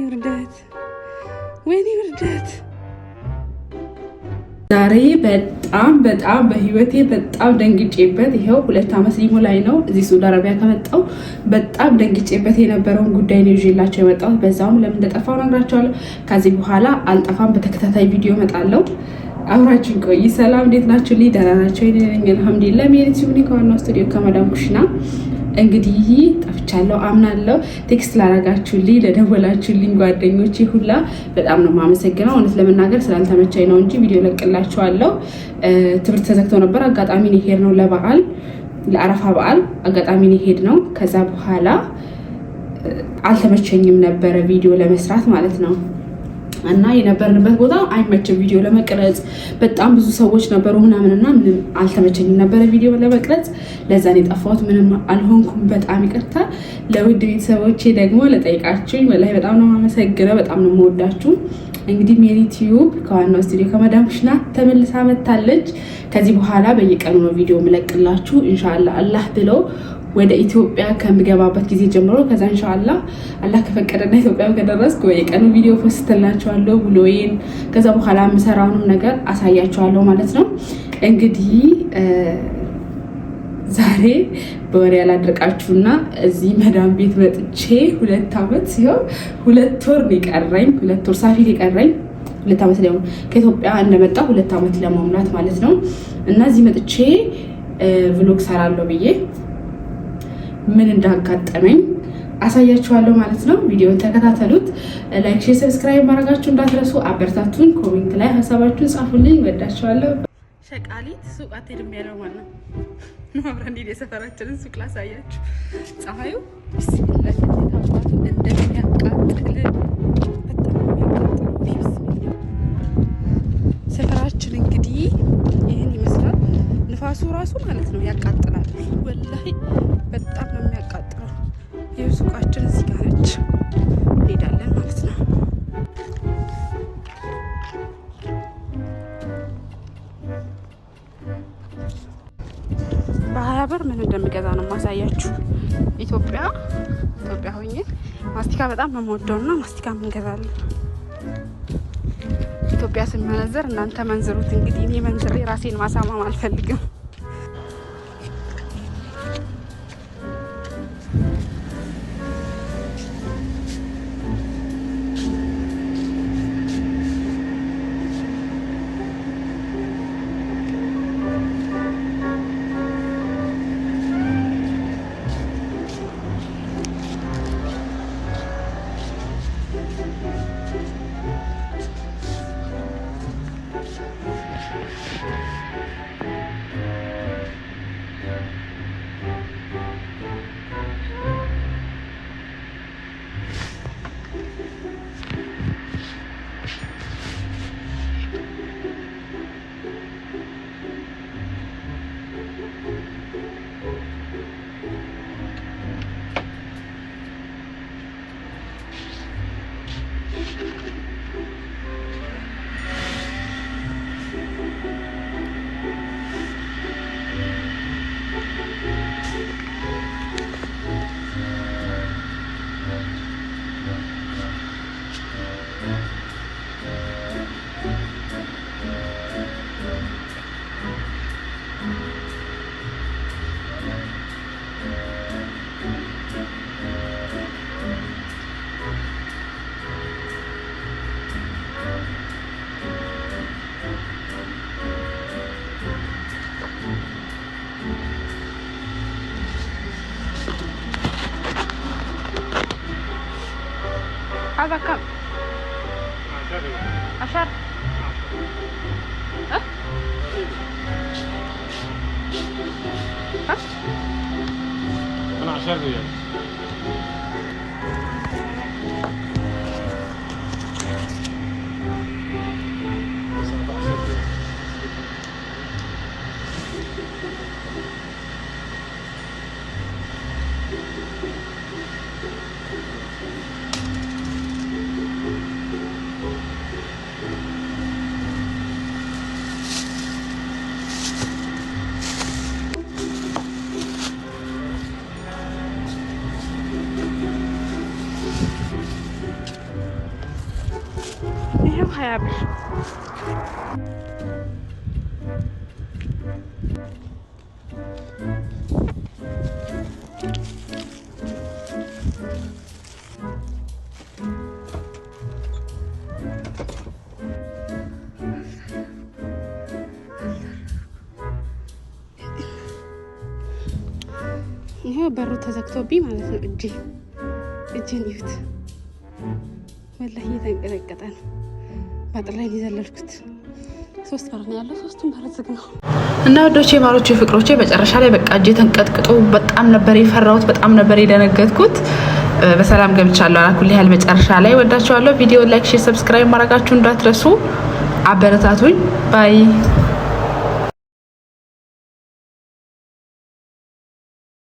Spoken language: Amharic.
ውርደት፣ ወይኔ ውርደት። ዛሬ በጣም በህይወቴ በጣም ደንግጬበት ይኸው 2 ዓመት ሊሞላኝ ነው። እዚህ ሳውዲ አረቢያ ከመጣሁ በጣም ደንግጬበት የነበረውን ጉዳይ ነው ይዤላቸው የመጣሁት። በዛውም ለምን እንደጠፋሁ እነግራቸዋለሁ። ከዚህ በኋላ አልጠፋም፣ በተከታታይ ቪዲዮ እመጣለሁ። አብራችን ቆይ። ሰላም፣ እንዴት ናችሁ? ደህና ናቸው? አልሐምዱሊላህ። ሜሪት ሲሆን ከዋናው ስቱዲዮ ከመዳም ኩሽና እንግዲህ ጠፍቻለሁ አምናለሁ። ቴክስት ላረጋችሁልኝ ለደወላችሁልኝ ጓደኞቼ ሁላ በጣም ነው የማመሰግነው። እውነት ለመናገር ስላልተመቻኝ ነው እንጂ ቪዲዮ ለቅላችኋለሁ። ትምህርት ተዘግቶ ነበር። አጋጣሚ ነው ሄድ ነው ለበዓል ለአረፋ በዓል አጋጣሚ ነው ሄድ ነው። ከዛ በኋላ አልተመቸኝም ነበረ ቪዲዮ ለመስራት ማለት ነው። እና የነበርንበት ቦታ አይመችም ቪዲዮ ለመቅረጽ፣ በጣም ብዙ ሰዎች ነበሩ ምናምንና ምንም አልተመቸኝም ነበረ ቪዲዮ ለመቅረጽ። ለዛ ነው የጠፋሁት። ምንም አልሆንኩም። በጣም ይቅርታ። ለውድ ቤተሰቦቼ ደግሞ ለጠይቃችሁኝ ወላሂ በጣም ነው የማመሰግነው። በጣም ነው የምወዳችሁ። እንግዲህ ሜሪ ቲዩብ ከዋናው ስቱዲዮ ከመዳም ኩሽና ተመልሳ መታለች። ከዚህ በኋላ በየቀኑ ነው ቪዲዮ የምለቅላችሁ ኢንሻአላህ አላህ ብሎ ወደ ኢትዮጵያ ከምገባበት ጊዜ ጀምሮ። ከዛ ኢንሻአላህ አላህ ከፈቀደና ኢትዮጵያ ከደረስኩ በየቀኑ ቪዲዮ ፖስትላችኋለሁ ብሎዬን። ከዛ በኋላ የምሰራውንም ነገር አሳያችኋለሁ ማለት ነው። እንግዲህ ዛሬ በወሬ ያላደርቃችሁና እዚህ መዳም ቤት መጥቼ 2 ዓመት ሲሆን 2 ወር ነው የቀረኝ። 2 ወር ሳፊት የቀረኝ 2 ዓመት ላይ ከኢትዮጵያ እንደመጣ 2 ዓመት ለመሙላት ማለት ነው። እና እዚህ መጥቼ ቭሎግ ሰራለሁ ብዬ ምን እንዳጋጠመኝ አሳያችኋለሁ ማለት ነው። ቪዲዮውን ተከታተሉት። ላይክ፣ ሼር፣ ሰብስክራይብ ማድረጋችሁ እንዳትረሱ። አበረታቱን። ኮሜንት ላይ ሀሳባችሁን ጻፉልኝ። ወዳችኋለሁ። ሸቃሊት ሱቅ አትሄድም ያለው ማለት ነው። አብረን የሰፈራችንን ሱቅ ላሳያችሁ። ፀሐዩ ቢስሚላህ ታባቱ እንደሚያቃጥል ሰፈራችን እንግዲህ ይህን ይመስላል። ንፋሱ ራሱ ማለት ነው ያቃጥላል። ወላሂ በጣም ነው የሚያቃጥለው። የሱቃችን እዚህ ጋር ነች። እንሄዳለን ማለት ነው። በ20 ብር ምን እንደሚገዛ ነው ማሳያችሁ። ኢትዮጵያ ሆኜ ማስቲካ በጣም ነው የምወደውና ማስቲካ እንገዛለን። ኢትዮጵያ ስንመነዘር እናንተ መንዝሩት። እንግዲህ እኔ መንዝሬ ራሴን ማሳማም አልፈልግም። هذا كم؟ 10 ها؟ أنا 10 ريال. 20 ብር። ይሄ በሩ ተዘግቶብኝ ማለት ነው። እጄን ይሁት ወላሂ እየተንቀጠቀጠ ነው። ባጥር ላይ የዘለልኩት 3 በር ነው ያለው። 3ቱም በር ዝግ ነው። እና ወዶቼ ማሮቼ ፍቅሮቼ መጨረሻ ላይ በቃ እጄ ተንቀጥቅጦ በጣም ነበር የፈራሁት፣ በጣም ነበር የደነገጥኩት። በሰላም ገብቻለሁ። አላኩል ያህል መጨረሻ ላይ ወዳችኋለሁ። ቪዲዮ ላይክ፣ ሼር፣ ሰብስክራይብ ማድረጋችሁ እንዳትረሱ። አበረታቱኝ። ባይ